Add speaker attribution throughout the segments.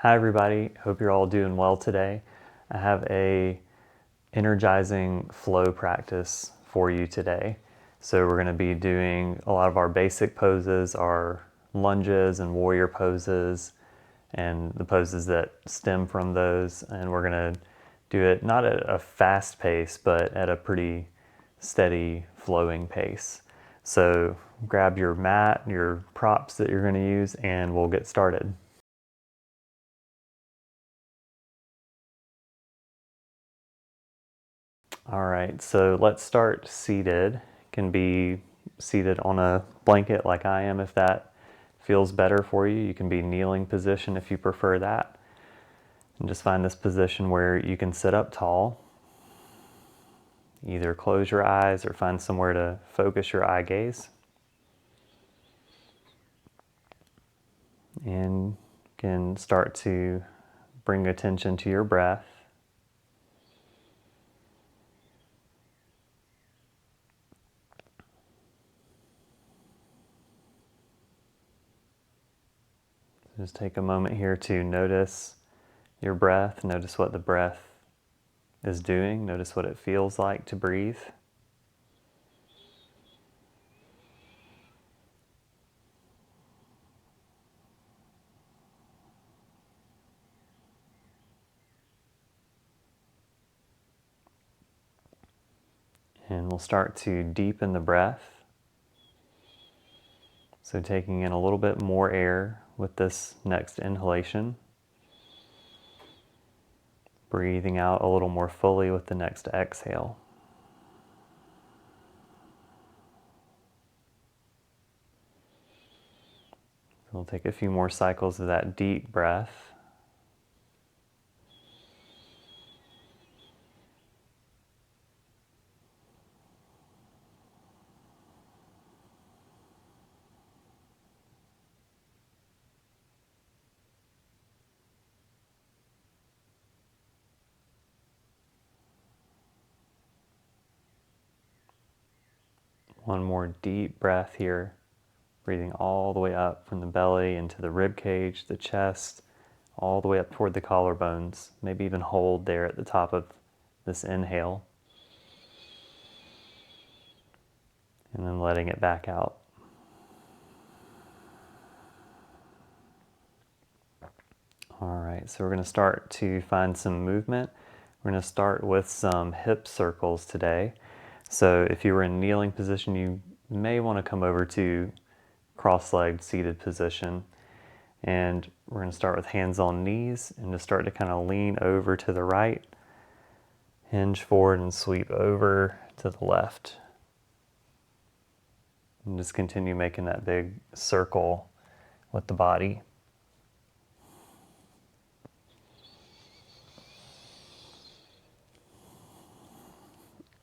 Speaker 1: Hi everybody, hope you're all doing well today. I have a energizing flow practice for you today. So we're going to be doing a lot of our basic poses, our lunges and warrior poses, and the poses that stem from those. And we're going to do it not at a fast pace, but at a pretty steady flowing pace. So grab your mat, your props that you're going to use, and we'll get started. All right, so let's start seated. You can be seated on a blanket like I am if that feels better for you. You can be kneeling position if you prefer that. And just find this position where you can sit up tall. Either close your eyes or find somewhere to focus your eye gaze. And you can start to bring attention to your breath. Just take a moment here to notice your breath, notice what the breath is doing, notice what it feels like to breathe. And we'll start to deepen the breath. So taking in a little bit more air with this next inhalation. Breathing out a little more fully with the next exhale. We'll take a few more cycles of that deep breath. One more deep breath here, breathing all the way up from the belly into the rib cage, the chest, all the way up toward the collarbones. Maybe even hold there at the top of this inhale. And then letting it back out. All right, so we're going to start to find some movement. We're going to start with some hip circles today. So if you were in kneeling position, you may want to come over to cross-legged seated position. And we're going to start with hands on knees and just start to kind of lean over to the right, hinge forward and sweep over to the left. And just continue making that big circle with the body.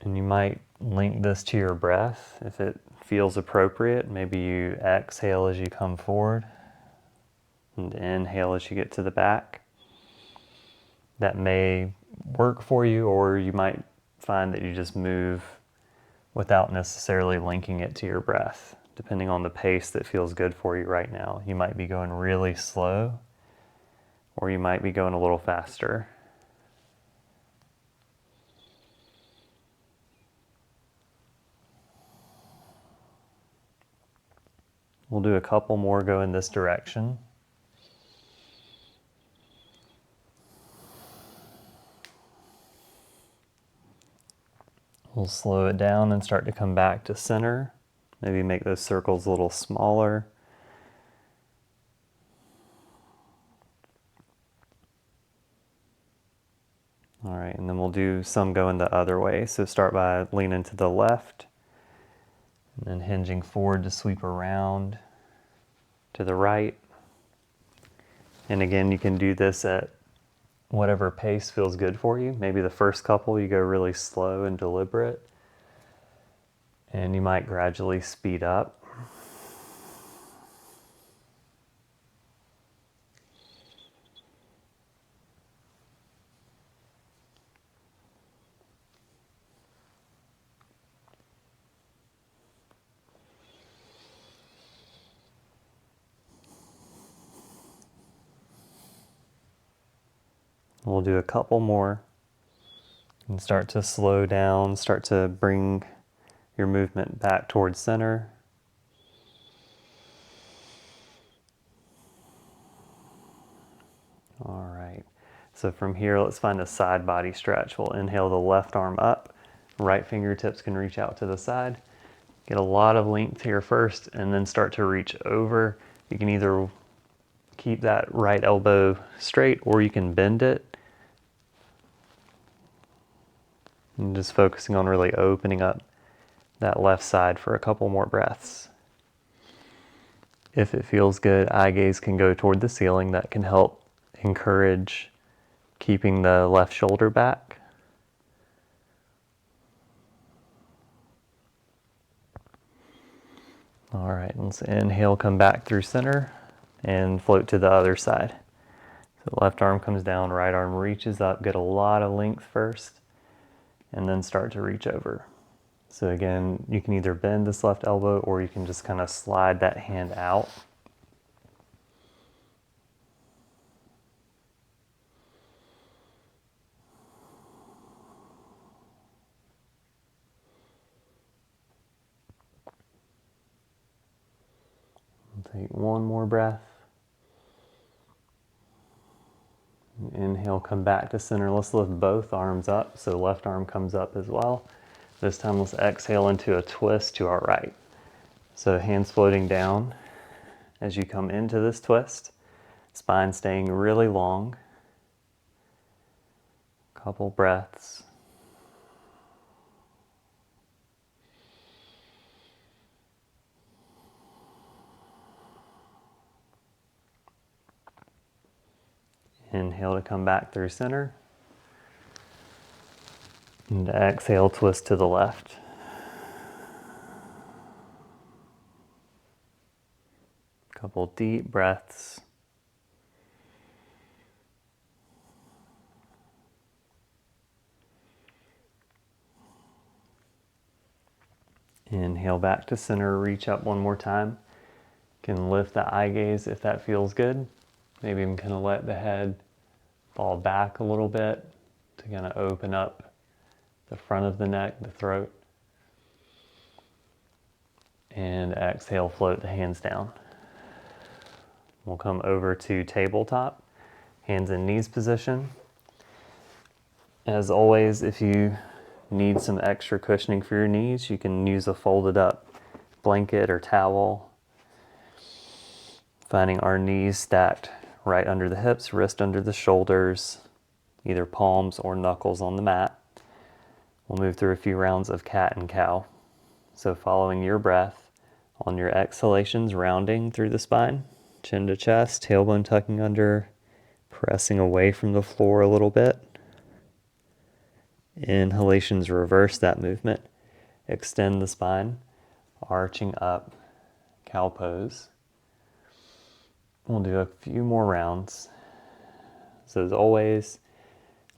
Speaker 1: And you might link this to your breath if it feels appropriate. Maybe you exhale as you come forward and inhale as you get to the back. That may work for you, or you might find that you just move without necessarily linking it to your breath, depending on the pace that feels good for you right now. You might be going really slow, or you might be going a little faster. We'll do a couple more go in this direction. We'll slow it down and start to come back to center. Maybe make those circles a little smaller. All right, and then we'll do some going the other way. So start by leaning to the left, and then hinging forward to sweep around to the right. And again, you can do this at whatever pace feels good for you. Maybe the first couple you go really slow and deliberate, and you might gradually speed up. We'll do a couple more and start to slow down, start to bring your movement back towards center. All right, so from here, let's find a side body stretch. We'll inhale the left arm up, right fingertips can reach out to the side. Get a lot of length here first and then start to reach over. You can either keep that right elbow straight or you can bend it. And just focusing on really opening up that left side for a couple more breaths. If it feels good, eye gaze can go toward the ceiling. That can help encourage keeping the left shoulder back. All right, let's inhale, come back through center and float to the other side. So left arm comes down, right arm reaches up, get a lot of length first, and then start to reach over. So again, you can either bend this left elbow or you can just kind of slide that hand out. Take one more breath. Inhale, come back to center. Let's lift both arms up, so left arm comes up as well. This time let's exhale into a twist to our right. So hands floating down as you come into this twist. Spine staying really long. Couple breaths. Inhale to come back through center. And exhale, twist to the left. Couple deep breaths. Inhale back to center, reach up one more time. You can lift the eye gaze if that feels good. Maybe I'm gonna let the head fall back a little bit to kind of open up the front of the neck, the throat. And exhale, float the hands down. We'll come over to tabletop, hands in knees position. As always, if you need some extra cushioning for your knees, you can use a folded up blanket or towel. Finding our knees stacked right under the hips, wrist under the shoulders, either palms or knuckles on the mat. We'll move through a few rounds of cat and cow. So following your breath, on your exhalations, rounding through the spine, chin to chest, tailbone tucking under, pressing away from the floor a little bit. Inhalations, reverse that movement. Extend the spine, arching up, cow pose. We'll do a few more rounds. So as always,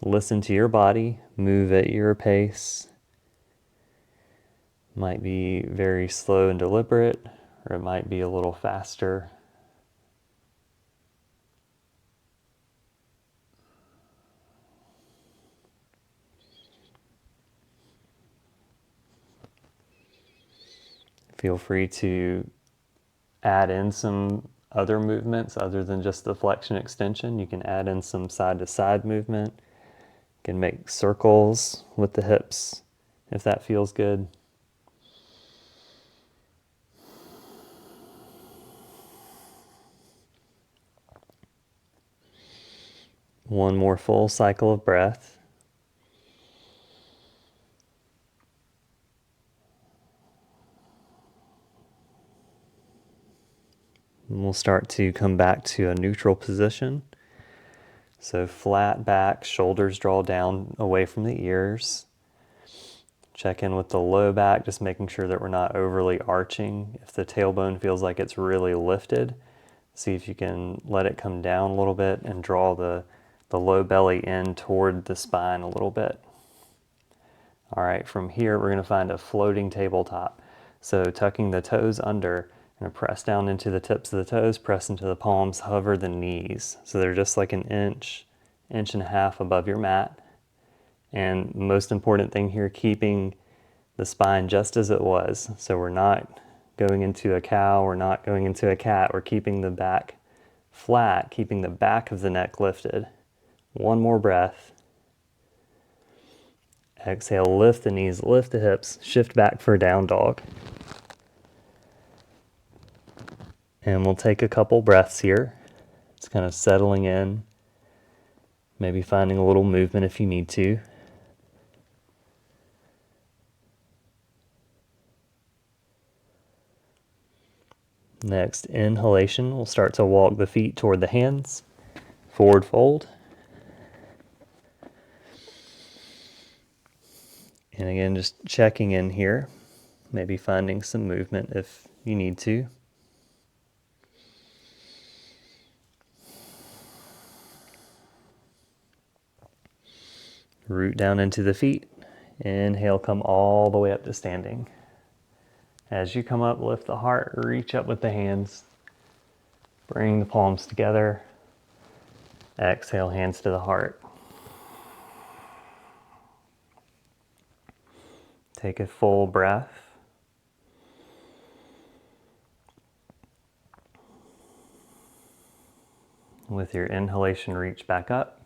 Speaker 1: listen to your body, move at your pace. Might be very slow and deliberate, or it might be a little faster. Feel free to add in some other movements other than just the flexion extension. You can add in some side to side movement. You can make circles with the hips if that feels good. One more full cycle of breath. And we'll start to come back to a neutral position. So flat back, shoulders draw down away from the ears. Check in with the low back, just making sure that we're not overly arching. If the tailbone feels like it's really lifted, see if you can let it come down a little bit and draw the low belly in toward the spine a little bit. All right, from here we're going to find a floating tabletop. So tucking the toes under, and press down into the tips of the toes, press into the palms, hover the knees. So they're just like an inch 1.5 inches above your mat. And the most important thing here, keeping the spine just as it was. So we're not going into a cow, we're not going into a cat, we're keeping the back flat, keeping the back of the neck lifted. One more breath. Exhale, lift the knees, lift the hips, shift back for down dog. And we'll take a couple breaths here. It's kind of settling in, maybe finding a little movement if you need to. Next inhalation, we'll start to walk the feet toward the hands, forward fold. And again, just checking in here, maybe finding some movement if you need to. Root down into the feet. Inhale, come all the way up to standing. As you come up, lift the heart, reach up with the hands. Bring the palms together. Exhale, hands to the heart. Take a full breath. With your inhalation, reach back up.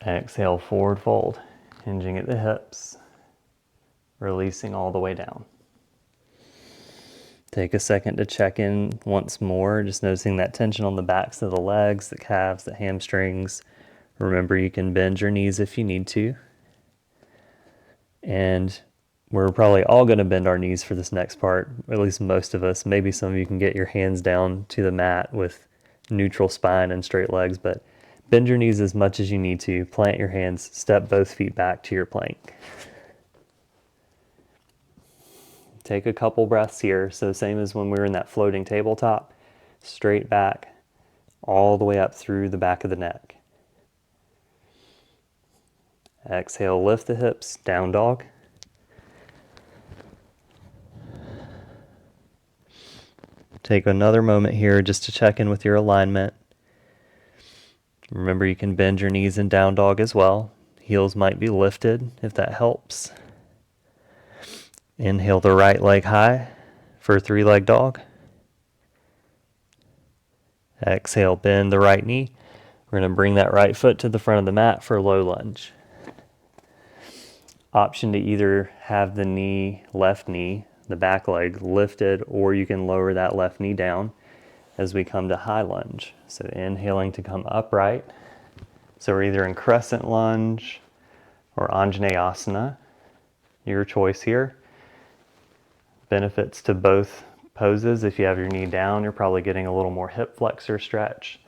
Speaker 1: Exhale, forward fold, hinging at the hips, releasing all the way down. Take a second to check in once more, just noticing that tension on the backs of the legs, the calves, the hamstrings. Remember, you can bend your knees if you need to. And we're probably all going to bend our knees for this next part, at least most of us. Maybe some of you can get your hands down to the mat with neutral spine and straight legs, but bend your knees as much as you need to. Plant your hands, step both feet back to your plank. Take a couple breaths here. So same as when we were in that floating tabletop, straight back, all the way up through the back of the neck. Exhale, lift the hips, down dog. Take another moment here just to check in with your alignment. Remember, you can bend your knees in down dog as well. Heels might be lifted if that helps. Inhale the right leg high for 3-leg dog. Exhale, bend the right knee. We're going to bring that right foot to the front of the mat for low lunge. Option to either have the knee, left knee, the back leg lifted, or you can lower that left knee down as we come to high lunge. So inhaling to come upright. So we're either in crescent lunge or Anjaneyasana. Your choice here. Benefits to both poses. If you have your knee down, you're probably getting a little more hip flexor stretch.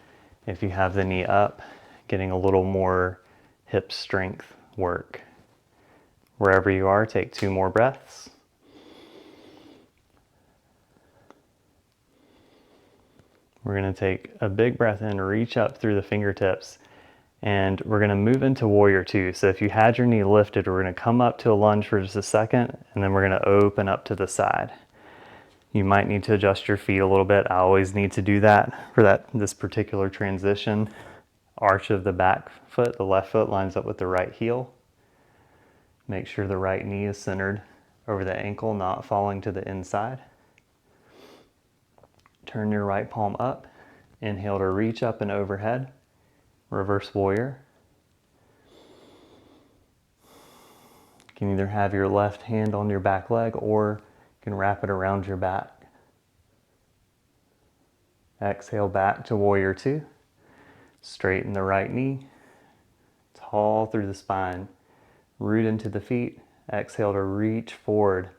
Speaker 1: If you have the knee up, getting a little more hip strength work. Wherever you are, take 2 more breaths. We're going to take a big breath in, reach up through the fingertips, and we're going to move into warrior 2. So if you had your knee lifted, we're going to come up to a lunge for just a second, and then we're going to open up to the side. You might need to adjust your feet a little bit. I always need to do that for this particular transition. Arch of the back foot, the left foot lines up with the right heel. Make sure the right knee is centered over the ankle, not falling to the inside. Turn your right palm up. Inhale to reach up and overhead. Reverse warrior. You can either have your left hand on your back leg or you can wrap it around your back. Exhale back to warrior 2. Straighten the right knee. Tall through the spine. Root into the feet. Exhale to reach forward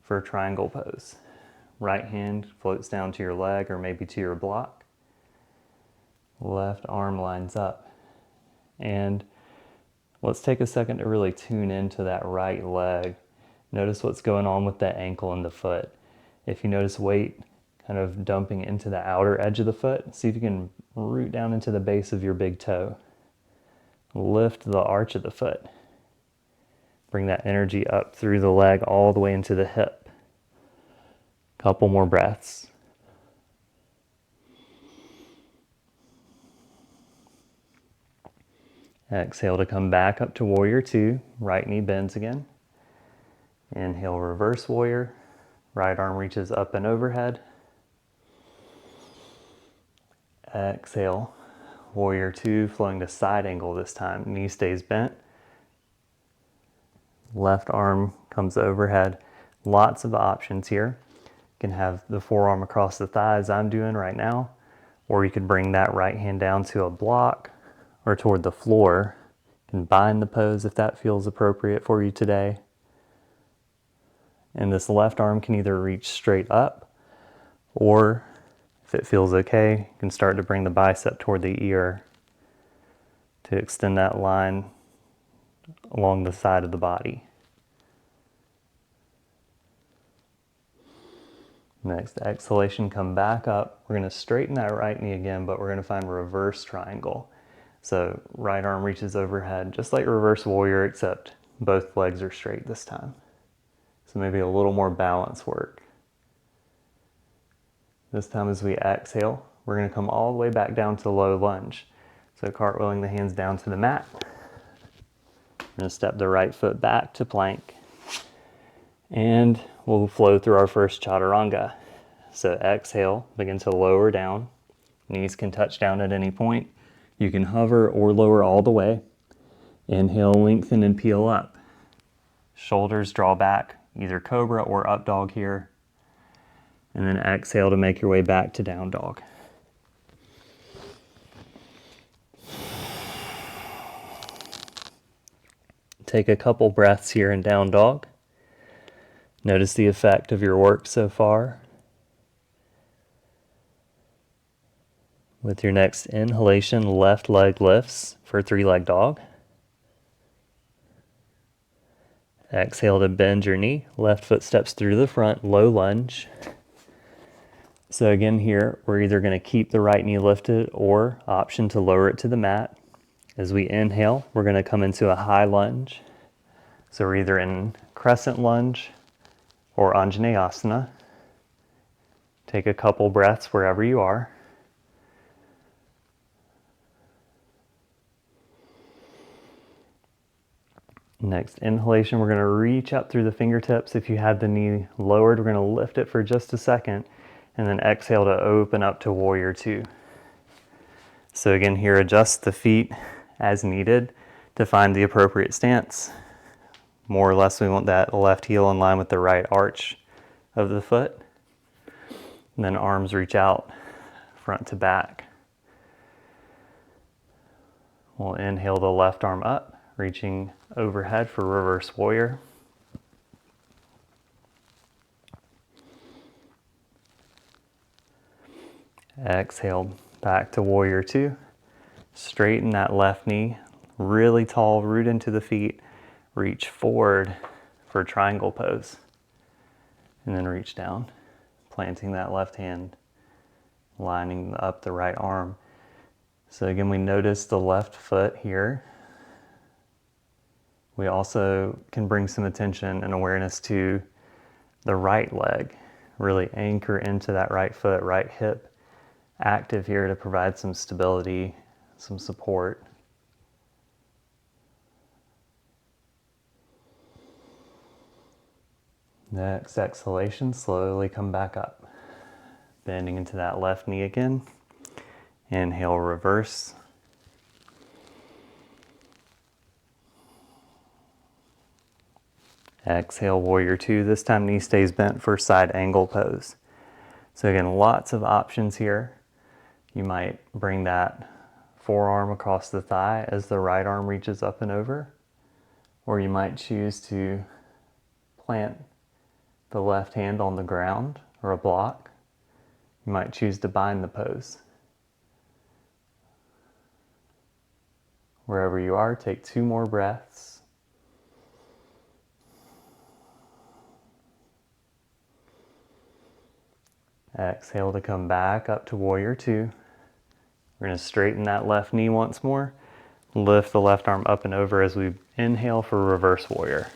Speaker 1: for a triangle pose. Right hand floats down to your leg or maybe to your block. Left arm lines up. And let's take a second to really tune into that right leg. Notice what's going on with that ankle and the foot. If you notice weight kind of dumping into the outer edge of the foot, see if you can root down into the base of your big toe. Lift the arch of the foot. Bring that energy up through the leg all the way into the hip. Couple more breaths. Exhale to come back up to warrior two. Right knee bends again. Inhale, reverse warrior. Right arm reaches up and overhead. Exhale, warrior two, flowing to side angle this time. Knee stays bent. Left arm comes overhead. Lots of options here. You can have the forearm across the thigh as I'm doing right now, or you could bring that right hand down to a block or toward the floor. You can bind the pose if that feels appropriate for you today. And this left arm can either reach straight up, or if it feels okay, you can start to bring the bicep toward the ear to extend that line along the side of the body. Next, exhalation, come back up. We're going to straighten that right knee again, but we're going to find reverse triangle. So right arm reaches overhead, just like reverse warrior, except both legs are straight this time. So maybe a little more balance work. This time as we exhale, we're going to come all the way back down to low lunge. So cartwheeling the hands down to the mat. We're going to step the right foot back to plank. And we'll flow through our first chaturanga. So exhale, begin to lower down. Knees can touch down at any point. You can hover or lower all the way. Inhale, lengthen and peel up. Shoulders draw back, either cobra or up dog here. And then exhale to make your way back to down dog. Take a couple breaths here in down dog. Notice the effect of your work so far. With your next inhalation, left leg lifts for three-leg dog. Exhale to bend your knee. Left foot steps through the front, low lunge. So again here, we're either going to keep the right knee lifted or option to lower it to the mat. As we inhale, we're going to come into a high lunge. So we're either in crescent lunge or Anjaneyasana. Take a couple breaths wherever you are. Next inhalation, we're going to reach up through the fingertips. If you had the knee lowered, we're going to lift it for just a second, and then exhale to open up to warrior two. So again here, adjust the feet as needed to find the appropriate stance. More or less, we want that left heel in line with the right arch of the foot. And then arms reach out front to back. We'll inhale the left arm up, reaching overhead for reverse warrior. Exhale back to warrior two. Straighten that left knee, really tall, root into the feet. Reach forward for triangle pose. And then reach down, planting that left hand, lining up the right arm. So again, we notice the left foot here. We also can bring some attention and awareness to the right leg. Really anchor into that right foot, right hip, active here to provide some stability, some support. Next exhalation, slowly come back up. Bending into that left knee again. Inhale, reverse. Exhale, warrior two. This time knee stays bent for side angle pose. So again, lots of options here. You might bring that forearm across the thigh as the right arm reaches up and over. Or you might choose to plant the left hand on the ground or a block. You might choose to bind the pose. Wherever you are, take 2 more breaths. Exhale to come back up to warrior two. We're going to straighten that left knee once more. Lift the left arm up and over as we inhale for reverse warrior.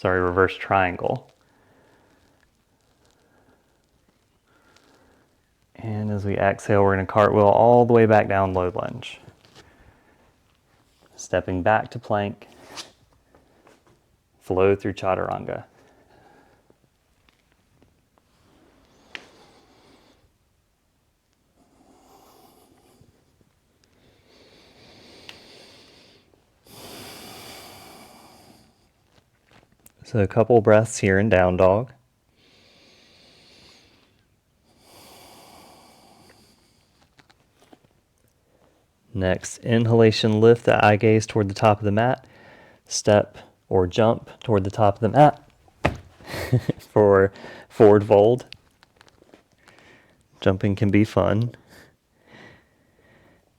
Speaker 1: Reverse triangle. And as we exhale, we're going to cartwheel all the way back down, low lunge. stepping back to plank, flow through chaturanga. So a couple breaths here in down dog. Next, inhalation, lift the eye gaze toward the top of the mat. Step or jump toward the top of the mat for forward fold. Jumping can be fun.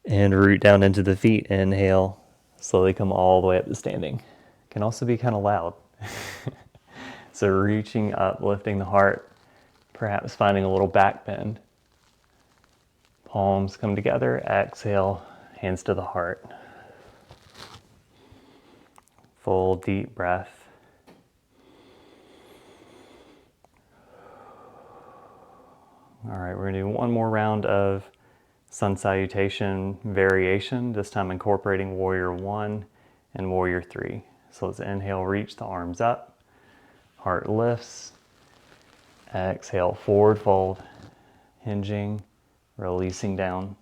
Speaker 1: And root down into the feet. Inhale, slowly come all the way up to standing. Can also be kind of loud. So reaching up, lifting the heart, perhaps finding a little back bend. Palms come together, exhale, hands to the heart. Full deep breath. All right, we're gonna do one more round of sun salutation variation, this time incorporating warrior 1 and warrior 3. So let's inhale, reach the arms up, heart lifts. Exhale, forward fold, hinging, releasing down.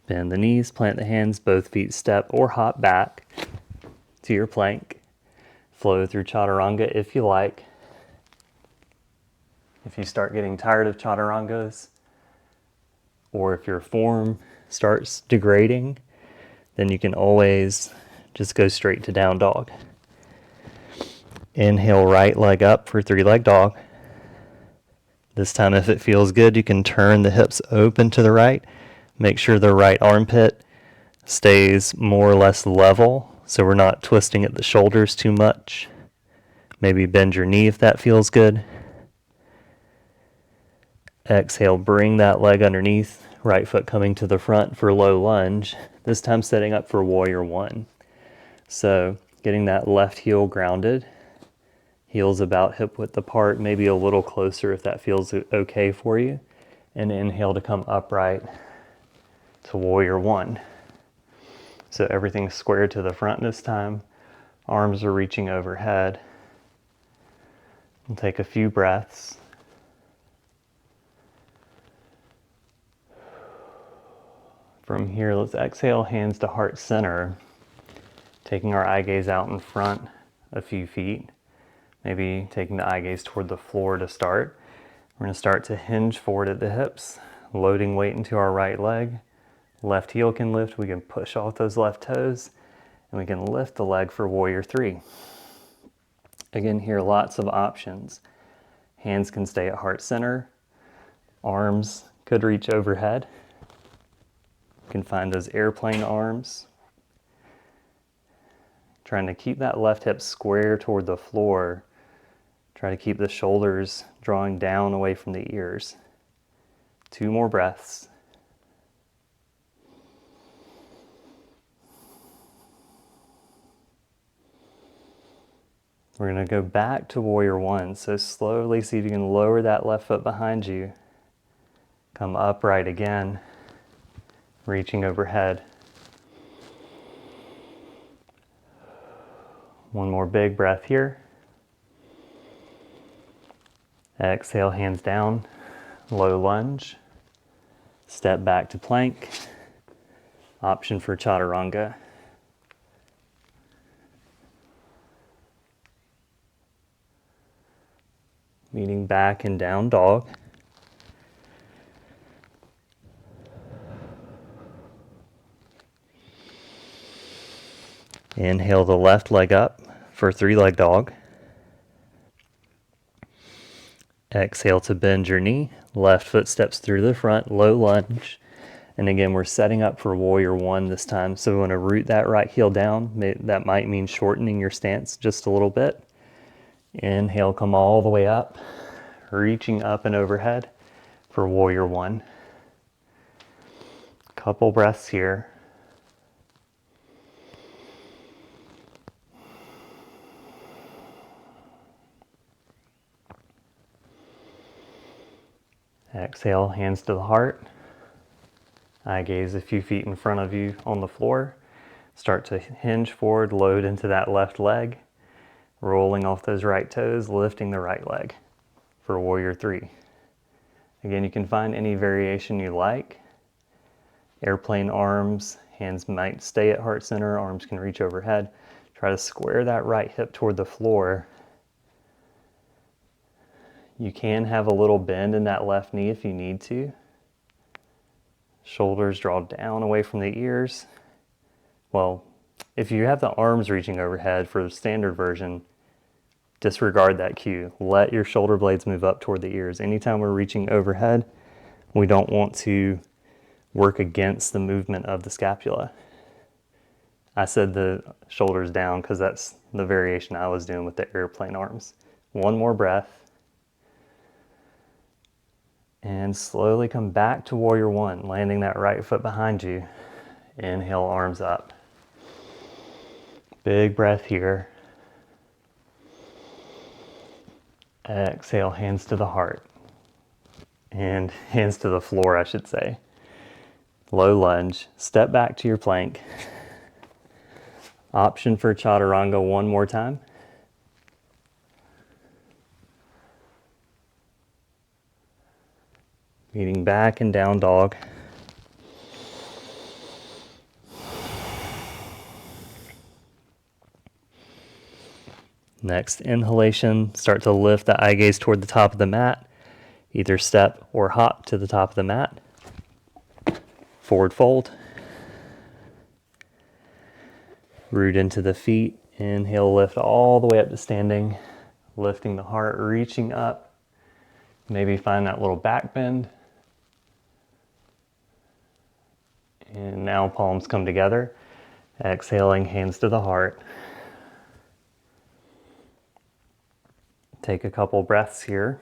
Speaker 1: Bend the knees, plant the hands, both feet step or hop back to your plank. Flow through chaturanga if you like. If you start getting tired of chaturangas, or if your form starts degrading, then you can always just go straight to down dog. Inhale, right leg up for three-leg dog. This time, if it feels good, you can turn the hips open to the right. Make sure the right armpit stays more or less level, so we're not twisting at the shoulders too much. Maybe bend your knee if that feels good. Exhale, bring that leg underneath, right foot coming to the front for low lunge, this time setting up for warrior 1. So getting that left heel grounded, heels about hip width apart, maybe a little closer if that feels okay for you. And inhale to come upright to warrior 1. So everything's squared to the front this time. Arms are reaching overhead. We'll take a few breaths. From here, let's exhale, hands to heart center, taking our eye gaze out in front a few feet, maybe taking the eye gaze toward the floor to start. We're going to start to hinge forward at the hips, loading weight into our right leg. Left heel can lift, we can push off those left toes, and we can lift the leg for warrior 3. Again, here, lots of options. Hands can stay at heart center, arms could reach overhead. You can find those airplane arms. Trying to keep that left hip square toward the floor. Try to keep the shoulders drawing down away from the ears. 2 more breaths. We're going to go back to warrior 1. So slowly see if you can lower that left foot behind you. Come upright again, reaching overhead. One more big breath here. Exhale, hands down, low lunge. Step back to plank. Option for chaturanga. Meeting back in down dog. Inhale the left leg up for 3-leg dog. Exhale to bend your knee. Left foot steps through the front, low lunge. And again, we're setting up for warrior 1 this time. So we want to root that right heel down. That might mean shortening your stance just a little bit. Inhale, come all the way up, reaching up and overhead for warrior 1. Couple breaths here. Exhale, hands to the heart. Eye gaze a few feet in front of you on the floor. Start to hinge forward, load into that left leg, rolling off those right toes, lifting the right leg for Warrior 3. Again, you can find any variation you like. Airplane arms, hands might stay at heart center, arms can reach overhead. Try to square that right hip toward the floor. You can have a little bend in that left knee if you need to. Shoulders draw down away from the ears. Well, if you have the arms reaching overhead for the standard version, disregard that cue. Let your shoulder blades move up toward the ears. Anytime we're reaching overhead, we don't want to work against the movement of the scapula. I said the shoulders down because that's the variation I was doing with the airplane arms. One more breath. And slowly come back to Warrior 1, landing that right foot behind you. Inhale, arms up. Big breath here. Exhale, hands to the heart. And hands to the floor, I should say. Low lunge. Step back to your plank. Option for chaturanga one more time. Meeting back and down dog. Next inhalation, start to lift the eye gaze toward the top of the mat. Either step or hop to the top of the mat. Forward fold. Root into the feet. Inhale, lift all the way up to standing. Lifting the heart, reaching up. Maybe find that little back bend. And now palms come together. Exhaling, hands to the heart. Take a couple breaths here.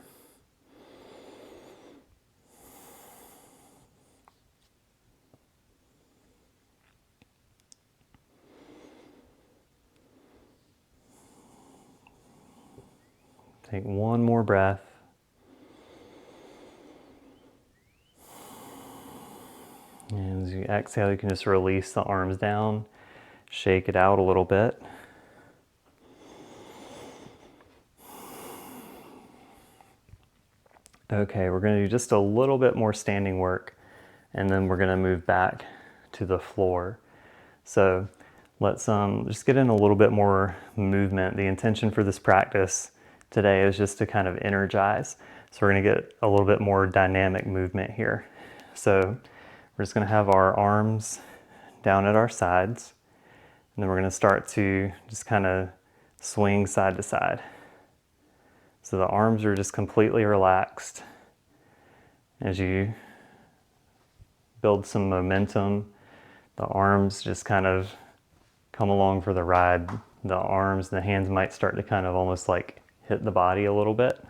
Speaker 1: Take one more breath. And as you exhale, you can just release the arms down, shake it out a little bit. Okay, we're going to do just a little bit more standing work, and then we're going to move back to the floor. So let's just get in a little bit more movement. The intention for this practice today is just to kind of energize. So we're going to get a little bit more dynamic movement here. So we're just going to have our arms down at our sides, and then we're going to start to just kind of swing side to side. So the arms are just completely relaxed. As you build some momentum, the arms just kind of come along for the ride. The arms, the hands might start to kind of almost like hit the body a little bit.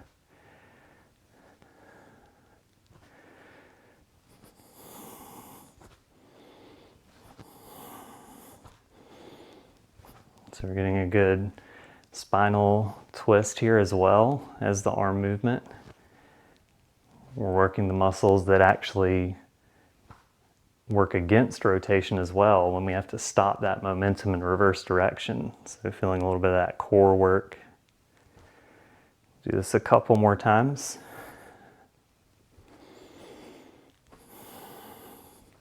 Speaker 1: So we're getting a good spinal twist here as well as the arm movement. We're working the muscles that actually work against rotation as well when we have to stop that momentum in reverse direction. So feeling a little bit of that core work. Do this a couple more times.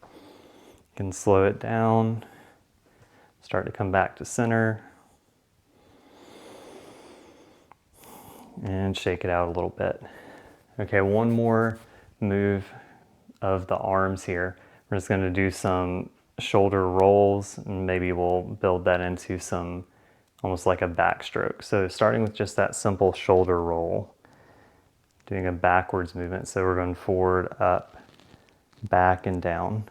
Speaker 1: You can slow it down. Start to come back to center. And shake it out a little bit. Okay, one more move of the arms here. We're just going to do some shoulder rolls, and maybe we'll build that into some almost like a backstroke. So starting with just that simple shoulder roll, doing a backwards movement. So we're going forward, up, back, and down.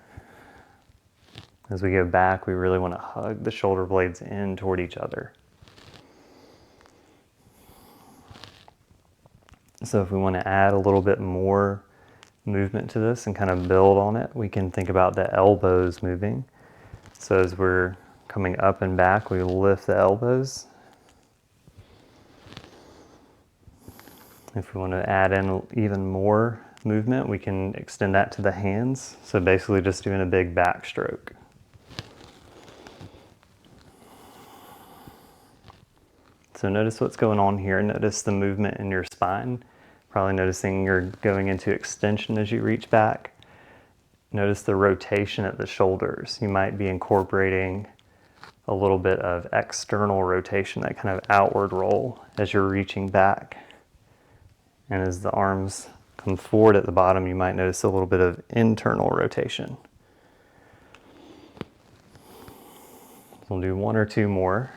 Speaker 1: As we go back, we really want to hug the shoulder blades in toward each other. So if we want to add a little bit more movement to this and kind of build on it, we can think about the elbows moving. So as we're coming up and back, we lift the elbows. If we want to add in even more movement, we can extend that to the hands. So basically just doing a big backstroke. So notice what's going on here. Notice the movement in your spine. Probably noticing you're going into extension as you reach back. Notice the rotation at the shoulders. You might be incorporating a little bit of external rotation, that kind of outward roll as you're reaching back. And as the arms come forward at the bottom, you might notice a little bit of internal rotation. We'll do one or two more.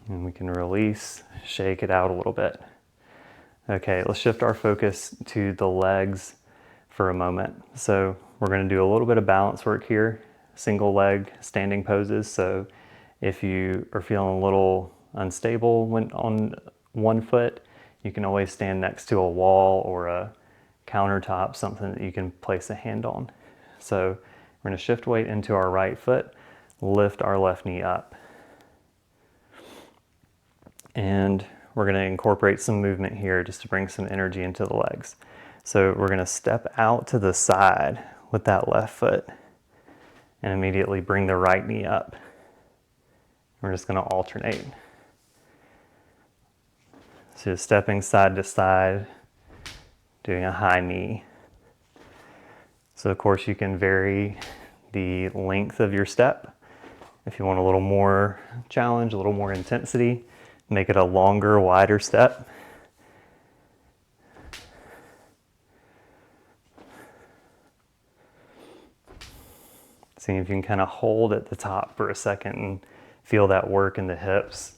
Speaker 1: And we can release, shake it out a little bit. Okay, let's shift our focus to the legs for a moment. So we're going to do a little bit of balance work here, single leg standing poses. So if you are feeling a little unstable when on one foot, you can always stand next to a wall or a countertop, something that you can place a hand on. So we're going to shift weight into our right foot, lift our left knee up. And we're going to incorporate some movement here just to bring some energy into the legs. So we're going to step out to the side with that left foot and immediately bring the right knee up. We're just going to alternate. So just stepping side to side, doing a high knee. So of course you can vary the length of your step. If you want a little more challenge, a little more intensity, make it a longer, wider step. See if you can kind of hold at the top for a second and feel that work in the hips,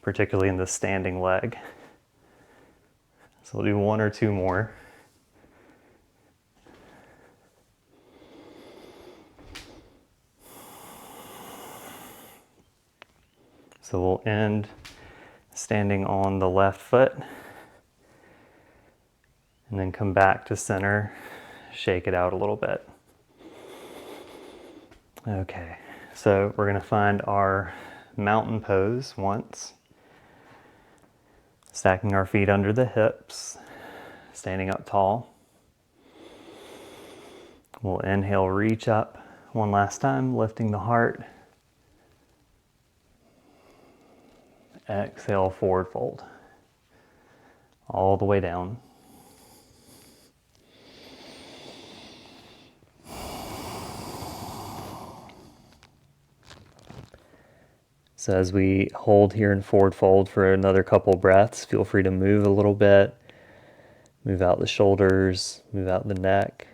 Speaker 1: particularly in the standing leg. So we'll do one or two more. So we'll end standing on the left foot and then come back to center, shake it out a little bit. Okay, so we're going to find our mountain pose once. Stacking our feet under the hips, standing up tall. We'll inhale, reach up one last time, lifting the heart. Exhale, forward fold. All the way down. So as we hold here in forward fold for another couple breaths, feel free to move a little bit. Move out the shoulders, move out the neck.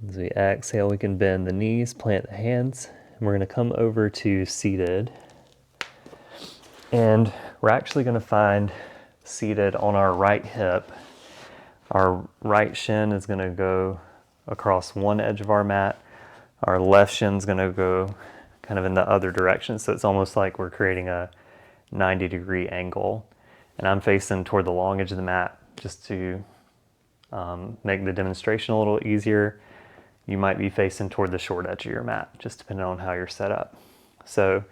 Speaker 1: As we exhale, we can bend the knees, plant the hands, and we're going to come over to seated. And we're actually going to find seated on our right hip. Our right shin is going to go across one edge of our mat. Our left shin is going to go kind of in the other direction. So it's almost like we're creating a 90-degree angle. And I'm facing toward the long edge of the mat just to make the demonstration a little easier. You might be facing toward the short edge of your mat, just depending on how you're set up. So,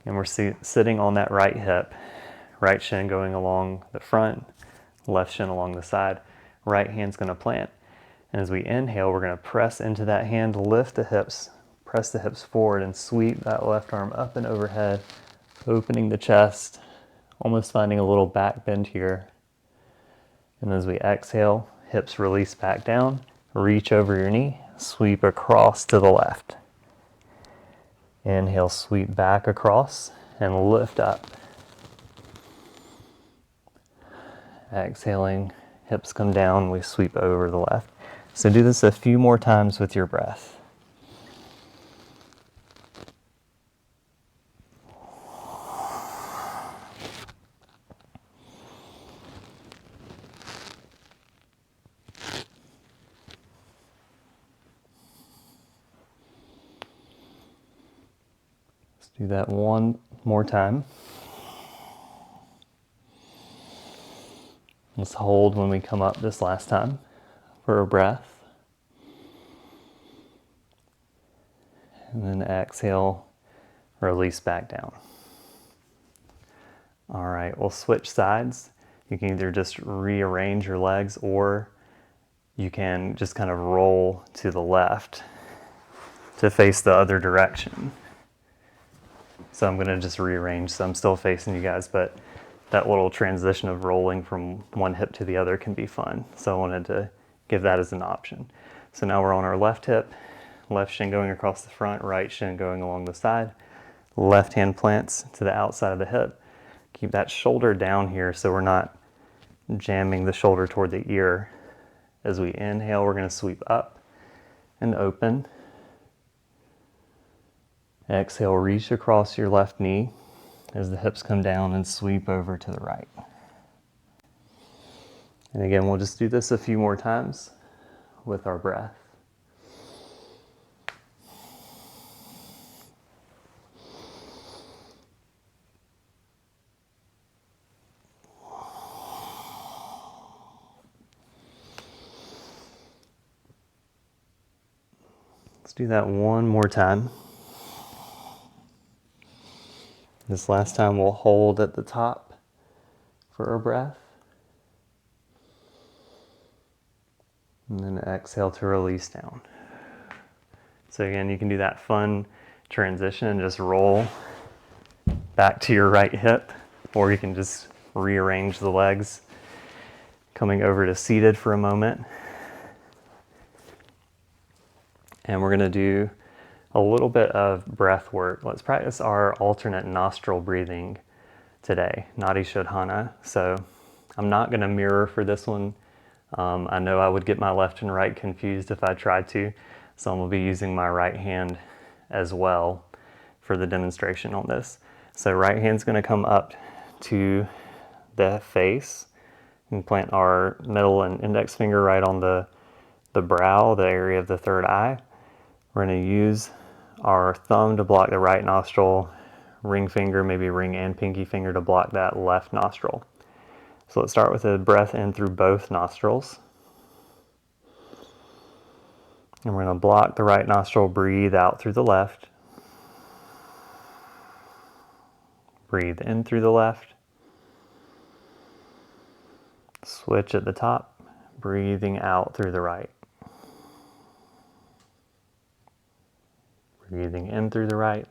Speaker 1: and we're sitting on that right hip, right shin going along the front, left shin along the side. Right hand's going to plant. And as we inhale, we're going to press into that hand, lift the hips, press the hips forward and sweep that left arm up and overhead, opening the chest, almost finding a little back bend here. And as we exhale, hips release back down, reach over your knee, sweep across to the left. Inhale, sweep back across and lift up. Exhaling, hips come down, we sweep over the left. So do this a few more times with your breath. Let's do that one more time. Let's hold when we come up this last time for a breath. And then exhale, release back down. All right, we'll switch sides. You can either just rearrange your legs or you can just kind of roll to the left to face the other direction. So I'm gonna just rearrange, so I'm still facing you guys, but that little transition of rolling from one hip to the other can be fun. So I wanted to give that as an option. So now we're on our left hip, left shin going across the front, right shin going along the side, left hand plants to the outside of the hip. Keep that shoulder down here so we're not jamming the shoulder toward the ear. As we inhale, we're gonna sweep up and open. Exhale, reach across your left knee as the hips come down and sweep over to the right. And again, we'll just do this a few more times with our breath. Let's do that one more time. This last time we'll hold at the top for our breath. And then exhale to release down. So again, you can do that fun transition and just roll back to your right hip, or you can just rearrange the legs, coming over to seated for a moment. And we're gonna do a little bit of breath work. Let's practice our alternate nostril breathing today, Nadi Shodhana. So I'm not gonna mirror for this one. I know I would get my left and right confused if I tried to, so I'm gonna be using my right hand as well for the demonstration on this. So right hand's gonna come up to the face and plant our middle and index finger right on the brow, the area of the third eye. We're gonna use our thumb to block the right nostril, ring finger, maybe ring and pinky finger to block that left nostril. So let's start with a breath in through both nostrils. And we're gonna block the right nostril, breathe out through the left. Breathe in through the left. Switch at the top, breathing out through the right. Breathing in through the right.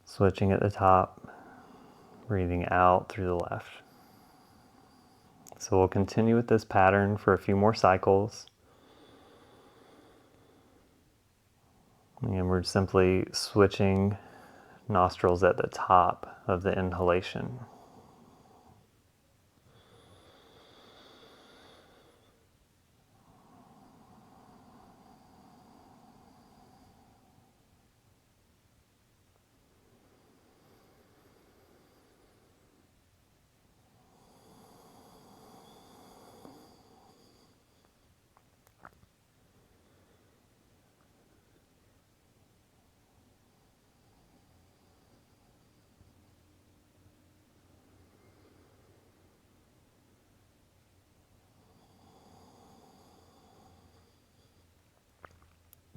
Speaker 1: Switching at the top, breathing out through the left. So we'll continue with this pattern for a few more cycles. And we're simply switching nostrils at the top of the inhalation.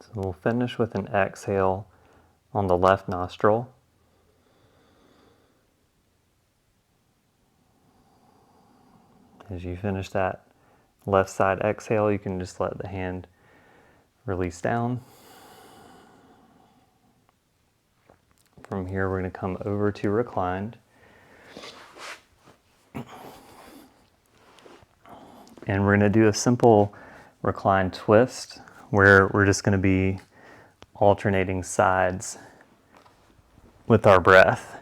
Speaker 1: So we'll finish with an exhale on the left nostril. As you finish that left side exhale, you can just let the hand release down. From here, we're going to come over to reclined. And we're going to do a simple reclined twist where we're just going to be alternating sides with our breath.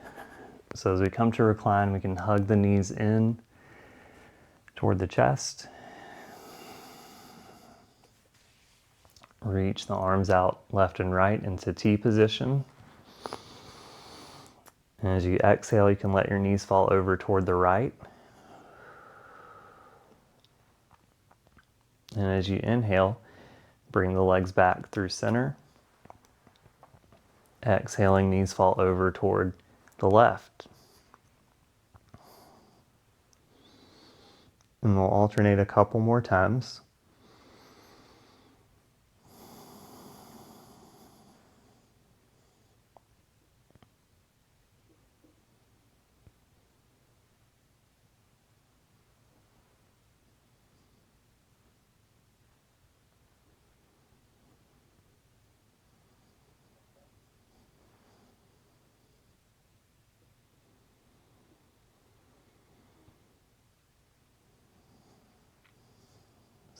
Speaker 1: So as we come to recline, we can hug the knees in toward the chest. Reach the arms out left and right into T position. And as you exhale, you can let your knees fall over toward the right. And as you inhale, bring the legs back through center. Exhaling, knees fall over toward the left. And we'll alternate a couple more times.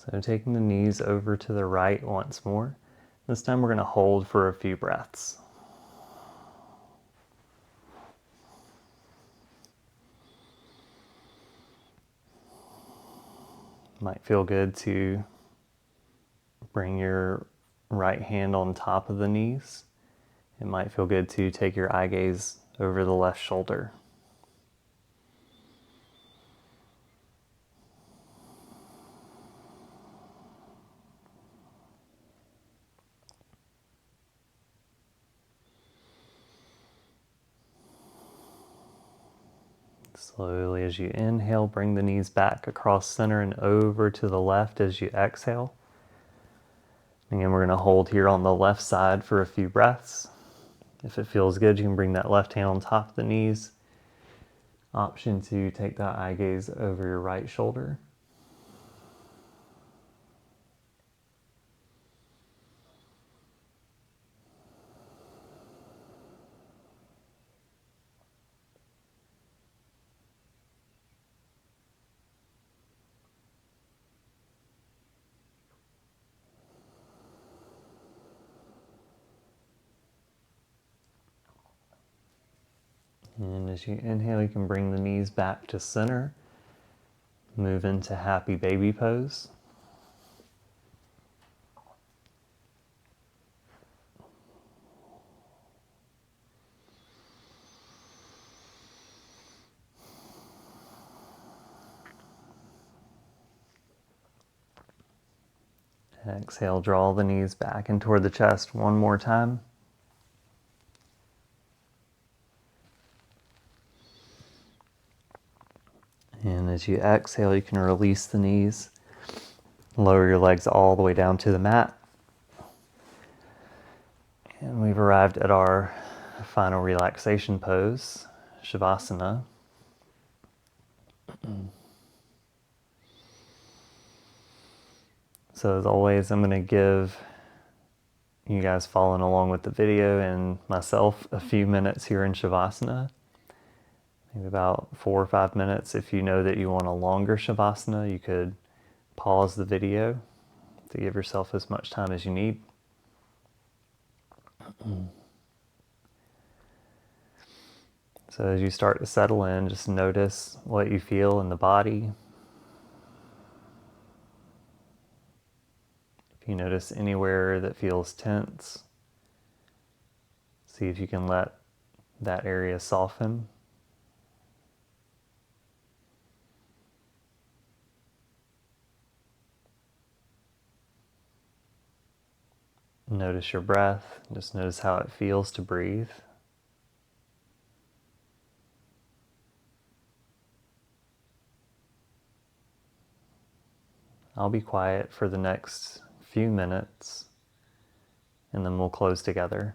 Speaker 1: So taking the knees over to the right once more. This time we're going to hold for a few breaths. Might feel good to bring your right hand on top of the knees. It might feel good to take your eye gaze over the left shoulder. Slowly as you inhale, bring the knees back across center and over to the left as you exhale. Again, we're going to hold here on the left side for a few breaths. If it feels good, you can bring that left hand on top of the knees. Option to take that eye gaze over your right shoulder. And as you inhale, you can bring the knees back to center. Move into happy baby pose. Exhale, draw the knees back and toward the chest one more time. And as you exhale, you can release the knees. Lower your legs all the way down to the mat. And we've arrived at our final relaxation pose, Shavasana. So as always, I'm going to give you guys following along with the video and myself a few minutes here in Shavasana. Maybe about 4 or 5 minutes. If you know that you want a longer Shavasana, you could pause the video to give yourself as much time as you need. So as you start to settle in, just notice what you feel in the body. If you notice anywhere that feels tense, see if you can let that area soften. Notice your breath. Just notice how it feels to breathe. I'll be quiet for the next few minutes, and then we'll close together.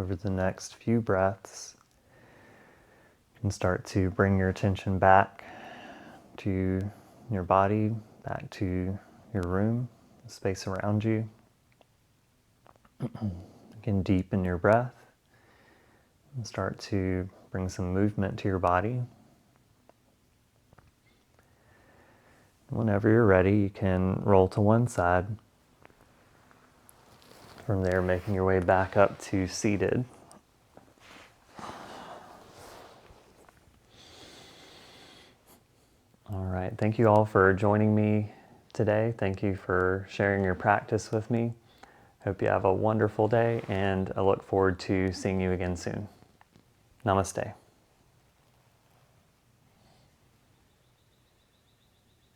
Speaker 1: over the next few breaths, you can start to bring your attention back to your body, back to your room, the space around you. You can deepen your breath and start to bring some movement to your body. Whenever you're ready, you can roll to one side. From there, making your way back up to seated. All right, thank you all for joining me today. Thank you for sharing your practice with me. Hope you have a wonderful day, and I look forward to seeing you again soon. Namaste.